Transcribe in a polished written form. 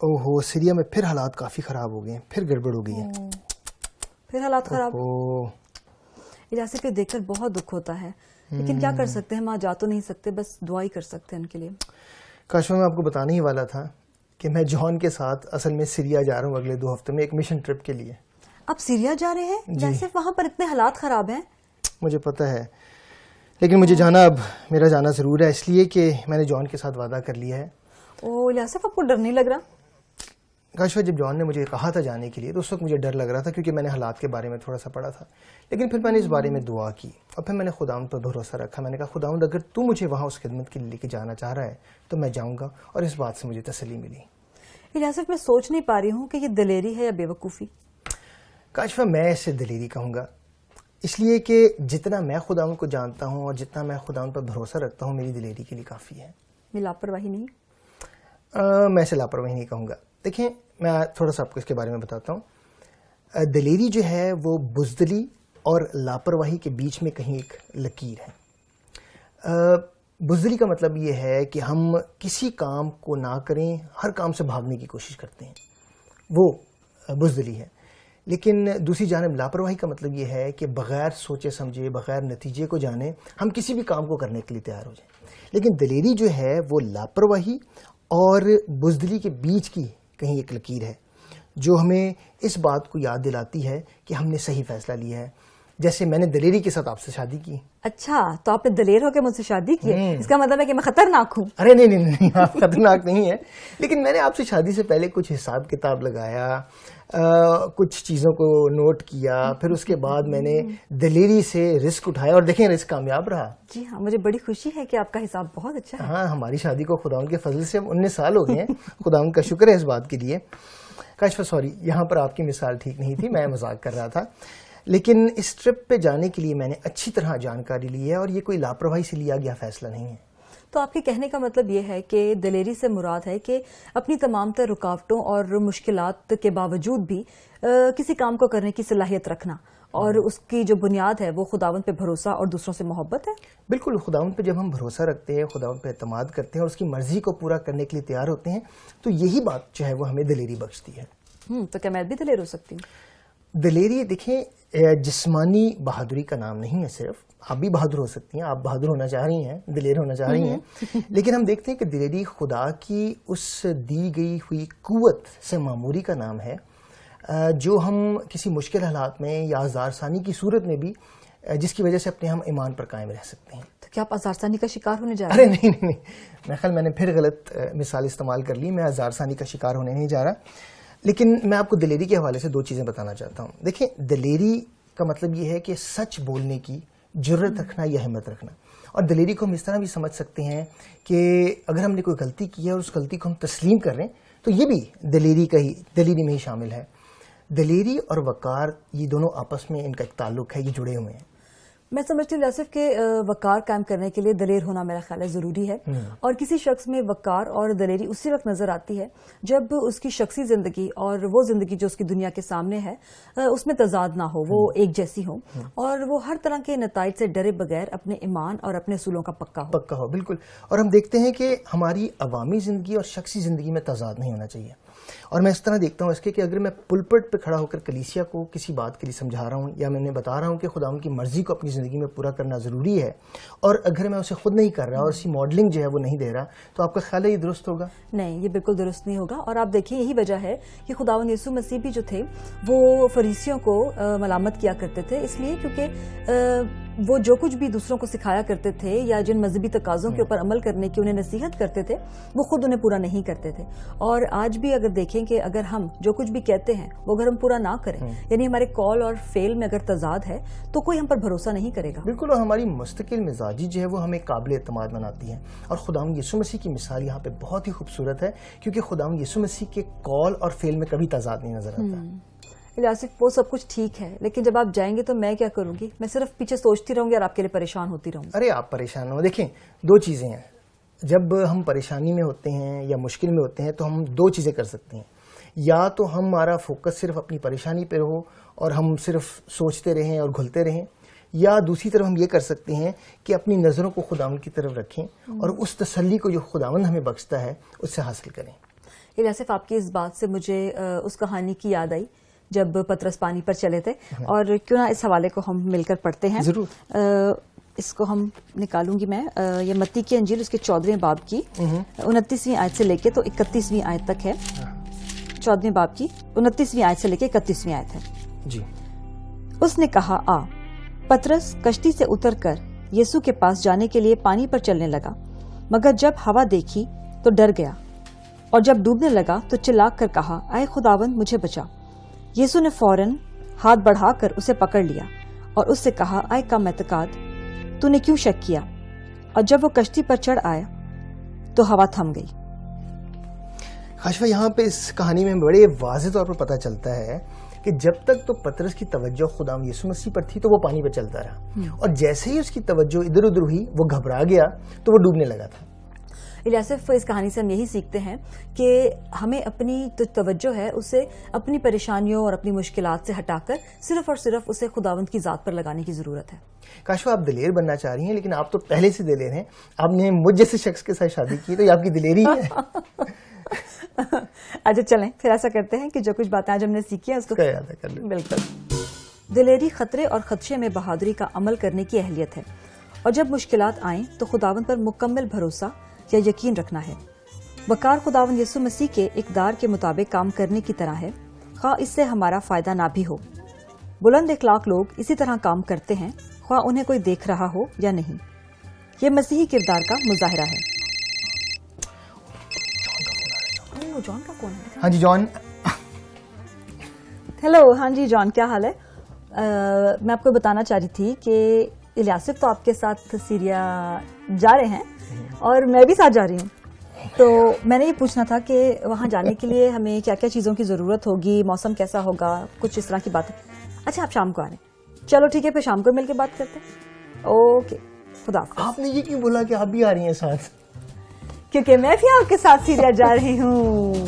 اوہو، سیریا میں پھر حالات کافی خراب ہو گئے ہیں، پھر گڑبڑ ہو گئی ہے. پھر حالات خراب. اجازت کو دیکھ کر بہت دکھ ہوتا ہے، لیکن کیا کر سکتے ہیں، ہم جا تو نہیں سکتے، بس دعا ہی کر سکتے ہیں ان کے لیے. کاشفہ میں آپ کو بتانے ہی والا تھا کہ میں جان کے ساتھ اصل میں سیریا جا رہا ہوں اگلے 2 ہفتے میں ایک مشن ٹرپ کے لیے. آپ سیریا جا رہے ہیں؟ جیسے وہاں پر اتنے حالات خراب ہیں. مجھے پتا ہے، لیکن مجھے جانا، اب میرا جانا ضرور ہے، اس لیے کہ میں نے جان کے ساتھ وعدہ کر لیا ہے. اوہ یاسف، آپ کو ڈر نہیں لگ رہا؟ کاشفہ جب جان نے مجھے کہا تھا جانے کے لیے تو اس وقت مجھے ڈر لگ رہا تھا، کیونکہ میں نے حالات کے بارے میں تھوڑا سا پڑھا تھا. لیکن پھر میں نے اس بارے میں دعا کی اور پھر میں نے خداوند پر بھروسہ رکھا. میں نے کہا خداوند اگر تو مجھے وہاں اس خدمت کے لیے لے کے جانا چاہ رہا ہے تو میں جاؤں گا، اور اس بات سے مجھے تسلی ملی. یاسف، میں سوچ نہیں پا رہی ہوں کہ یہ دلیری ہے یا بے وقوفی. کاشفہ میں اسے دلیری کہوں گا، اس لیے کہ جتنا میں خداوند کو جانتا ہوں اور جتنا میں خداوند پر بھروسہ رکھتا ہوں، میری دلیری کے لیے کافی ہے. یہ لاپرواہی نہیں؟ میں اسے لاپرواہی نہیں کہوں گا. دیکھیں، میں تھوڑا سا آپ کو اس کے بارے میں بتاتا ہوں. دلیری جو ہے وہ بزدلی اور لاپرواہی کے بیچ میں کہیں ایک لکیر ہے. بزدلی کا مطلب یہ ہے کہ ہم کسی کام کو نہ کریں، ہر کام سے بھاگنے کی کوشش کرتے ہیں، وہ بزدلی ہے. لیکن دوسری جانب لاپرواہی کا مطلب یہ ہے کہ بغیر سوچے سمجھے، بغیر نتیجے کو جانے ہم کسی بھی کام کو کرنے کے لیے تیار ہو جائیں. لیکن دلیری جو ہے وہ لاپرواہی اور بزدلی کے بیچ کی کہیں ایک لکیر ہے، جو ہمیں اس بات کو یاد دلاتی ہے کہ ہم نے صحیح فیصلہ لیا ہے. جیسے میں نے دلیری کے ساتھ آپ سے شادی کی. اچھا، تو آپ نے دلیر ہو کے مجھ سے شادی کی؟ اس کا مطلب ہے کہ میں خطرناک ہوں. ارے نہیں، آپ خطرناک نہیں ہیں، لیکن میں نے آپ سے شادی سے پہلے کچھ حساب کتاب لگایا، کچھ چیزوں کو نوٹ کیا، پھر اس کے بعد میں نے دلیری سے رسک اٹھایا، اور دیکھیں رسک کامیاب رہا. جی ہاں، مجھے بڑی خوشی ہے کہ آپ کا حساب بہت اچھا ہے. ہاں، ہماری شادی کو خداوند کے فضل سے 19 سال ہو گئے ہیں. خداوند کا شکر ہے اس بات کے لیے. کاشفہ سوری، یہاں پر آپ کی مثال ٹھیک نہیں تھی، میں مذاق کر رہا تھا. لیکن اس ٹرپ پہ جانے کے لیے میں نے اچھی طرح جانکاری لی ہے، اور یہ کوئی لاپرواہی سے لیا گیا فیصلہ نہیں ہے. تو آپ کے کہنے کا مطلب یہ ہے کہ دلیری سے مراد ہے کہ اپنی تمام تر رکاوٹوں اور مشکلات کے باوجود بھی کسی کام کو کرنے کی صلاحیت رکھنا، اور اس کی جو بنیاد ہے وہ خداوند پہ بھروسہ اور دوسروں سے محبت ہے. بالکل، خداوند پہ جب ہم بھروسہ رکھتے ہیں، خداوند پہ اعتماد کرتے ہیں اور اس کی مرضی کو پورا کرنے کے لیے تیار ہوتے ہیں، تو یہی بات جو ہے وہ ہمیں دلیری بخشتی ہے. تو کیا میں بھی دلیر ہو سکتی ہوں؟ دلیری دیکھیں جسمانی بہادری کا نام نہیں ہے صرف. آپ بھی بہادر ہو سکتی ہیں، آپ بہادر ہونا چاہ رہی ہیں، دلیر ہونا چاہ رہی ہیں، لیکن ہم دیکھتے ہیں کہ دلیری خدا کی اس دی گئی ہوئی قوت سے معموری کا نام ہے، جو ہم کسی مشکل حالات میں یا آزارسانی کی صورت میں بھی، جس کی وجہ سے اپنے ہم ایمان پر قائم رہ سکتے ہیں. تو کیا آپ آزارسانی کا شکار ہونے جا رہے ہیں؟ ارے نہیں، میں خیال میں نے پھر غلط مثال استعمال کر لی. میں آزارسانی کا شکار ہونے نہیں جا رہا، لیکن میں آپ کو دلیری کے حوالے سے 2 چیزیں بتانا چاہتا ہوں. دیکھیں، دلیری کا مطلب یہ ہے کہ سچ بولنے کی جرأت رکھنا یا ہمت رکھنا. اور دلیری کو ہم اس طرح بھی سمجھ سکتے ہیں کہ اگر ہم نے کوئی غلطی کی ہے اور اس غلطی کو ہم تسلیم کر رہے ہیں، تو یہ بھی دلیری میں ہی شامل ہے. دلیری اور وقار، یہ دونوں آپس میں ان کا ایک تعلق ہے، یہ جڑے ہوئے ہیں. میں سمجھتی ہوں یاسف کہ وقار قائم کرنے کے لیے دلیر ہونا میرا خیال ہے ضروری ہے، اور کسی شخص میں وقار اور دلیری اسی وقت نظر آتی ہے جب اس کی شخصی زندگی اور وہ زندگی جو اس کی دنیا کے سامنے ہے اس میں تضاد نہ ہو، وہ ایک جیسی ہو، اور وہ ہر طرح کے نتائج سے ڈرے بغیر اپنے ایمان اور اپنے اصولوں کا پکا ہو. بالکل. اور ہم دیکھتے ہیں کہ ہماری عوامی زندگی اور شخصی زندگی میں تضاد نہیں ہونا چاہیے. اور میں اس طرح دیکھتا ہوں اس کے کہ اگر میں پلپٹ پہ کھڑا ہو کر کلیسیا کو کسی بات کے لیے سمجھا رہا ہوں، یا میں نے بتا رہا ہوں کہ خداوند کی مرضی کو اپنی زندگی میں پورا کرنا ضروری ہے، اور اگر میں اسے خود نہیں کر رہا اور اسی ماڈلنگ جو ہے وہ نہیں دے رہا، تو آپ کا خیال ہے یہ درست ہوگا؟ نہیں، یہ بالکل درست نہیں ہوگا. اور آپ دیکھیں، یہی وجہ ہے کہ خداوند یسوع مسیح بھی جو تھے وہ فریسیوں کو ملامت کیا کرتے تھے، اس لیے کیونکہ وہ جو کچھ بھی دوسروں کو سکھایا کرتے تھے یا جن مذہبی تقاضوں کے اوپر عمل کرنے کی انہیں نصیحت کرتے تھے، وہ خود انہیں پورا نہیں کرتے تھے. اور آج بھی اگر دیکھیں کہ اگر ہم جو کچھ بھی کہتے ہیں وہ اگر ہم پورا نہ کریں، یعنی ہمارے کال اور فیل میں اگر تضاد ہے، تو کوئی ہم پر بھروسہ نہیں کرے گا. بالکل. اور ہماری مستقل مزاجی جو ہے وہ ہمیں قابل اعتماد بناتی ہے. اور خداوند یسوع مسیح کی مثال یہاں پہ بہت ہی خوبصورت ہے، کیونکہ خداوند یسوع مسیح کے کال اور فیل میں کبھی تضاد نہیں نظر آتا. یاسف، وہ سب کچھ ٹھیک ہے، لیکن جب آپ جائیں گے تو میں کیا کروں گی؟ میں صرف پیچھے سوچتی رہوں گی اور آپ کے لیے پریشان ہوتی رہوں گی. ارے آپ پریشان ہو. دیکھیں، 2 چیزیں ہیں. جب ہم پریشانی میں ہوتے ہیں یا مشکل میں ہوتے ہیں تو ہم دو چیزیں کر سکتے ہیں. یا تو ہمارا فوکس صرف اپنی پریشانی پہ ہو اور ہم صرف سوچتے رہیں اور گھلتے رہیں, یا دوسری طرف ہم یہ کر سکتے ہیں کہ اپنی نظروں کو خداوند کی طرف رکھیں اور اس تسلی کو جو خداوند ہمیں بخشتا ہے اس سے حاصل کریں. الیاسف, آپ کی اس بات سے مجھے اس کہانی کی یاد آئی جب پطرس پانی پر چلے تھے, اور کیوں نہ اس حوالے کو ہم مل کر پڑھتے ہیں. ضرور. اس کو ہم نکالوں گی میں. یہ متی کی انجیل اس کے 14ویں باب کی 29ویں آیت سے لے کے تو 31ویں آیت تک ہے. 14ویں باب کی 29ویں آیت سے لے کے 31ویں آیت ہے. جی. اس نے کہا, آ. پطرس کشتی سے اتر کر یسوع کے پاس جانے کے لیے پانی پر چلنے لگا, مگر جب ہوا دیکھی تو ڈر گیا, اور جب ڈوبنے لگا تو چلا کر کہا, اے خداوند مجھے بچا. یسوع نے فوراً ہاتھ بڑھا کر اسے پکڑ لیا اور اس سے کہا, اے کم اعتقاد, تو نے کیوں شک کیا؟ اور جب وہ کشتی پر چڑھ آیا تو ہوا تھم گئی. خاشفہ, یہاں پہ اس کہانی میں بڑے واضح طور پر پتہ چلتا ہے کہ جب تک تو پطرس کی توجہ خداوند یسوع مسیح پر تھی تو وہ پانی پر چلتا رہا, اور جیسے ہی اس کی توجہ ادھر ادھر ہوئی وہ گھبرا گیا تو وہ ڈوبنے لگا تھا. الیاسف, اس کہانی سے ہم یہی سیکھتے ہیں کہ ہمیں اپنی توجہ ہے اسے اپنی پریشانیوں اور اپنی مشکلات سے ہٹا کر صرف اور صرف اسے خداوند کی ذات پر لگانے کی ضرورت ہے. کاشفہ, آپ دلیر بننا چاہ رہی ہیں, لیکن آپ تو پہلے سے دلیر ہیں. آپ نے مجھ جیسے شخص کے ساتھ شادی کی تو یہ آپ کی دلیری ہے. اچھا چلیں پھر ایسا کرتے ہیں کہ جو کچھ باتیں آج ہم نے سیکھی ہیں اس کو کر لیں. بالکل. دلیری خطرے اور خدشے میں بہادری کا عمل کرنے کی اہلیت ہے, اور جب مشکلات آئیں تو خداوند پر مکمل بھروسہ یا یقین رکھنا ہے. وقار خداوند یسوع مسیح کے اقدار کے مطابق کام کرنے کی طرح ہے, خواہ اس سے ہمارا فائدہ نہ بھی ہو. بلند اخلاق لوگ اسی طرح کام کرتے ہیں, خواہ انہیں کوئی دیکھ رہا ہو یا نہیں. یہ مسیحی کردار کا مظاہرہ ہے. جان کا کون ہے؟ ہاں جی جان. ہیلو. ہاں جی جان, کیا حال ہے؟ میں آپ کو بتانا چاہ رہی تھی کہ الیاسف تو آپ کے ساتھ سیریا جا رہے ہیں اور میں بھی ساتھ جا رہی ہوں, تو میں نے یہ پوچھنا تھا کہ وہاں جانے کے لیے ہمیں کیا کیا چیزوں کی ضرورت ہوگی, موسم کیسا ہوگا, کچھ اس طرح کی باتیں. اچھا آپ شام کو آ رہے ہیں, چلو ٹھیک ہے, پھر شام کو مل کے بات کرتے ہیں. اوکے, خدا حافظ. آپ نے یہ کیوں بولا کہ آپ بھی آ رہی ہیں ساتھ؟ کیونکہ میں بھی آپ کے ساتھ سیریا جا رہی ہوں.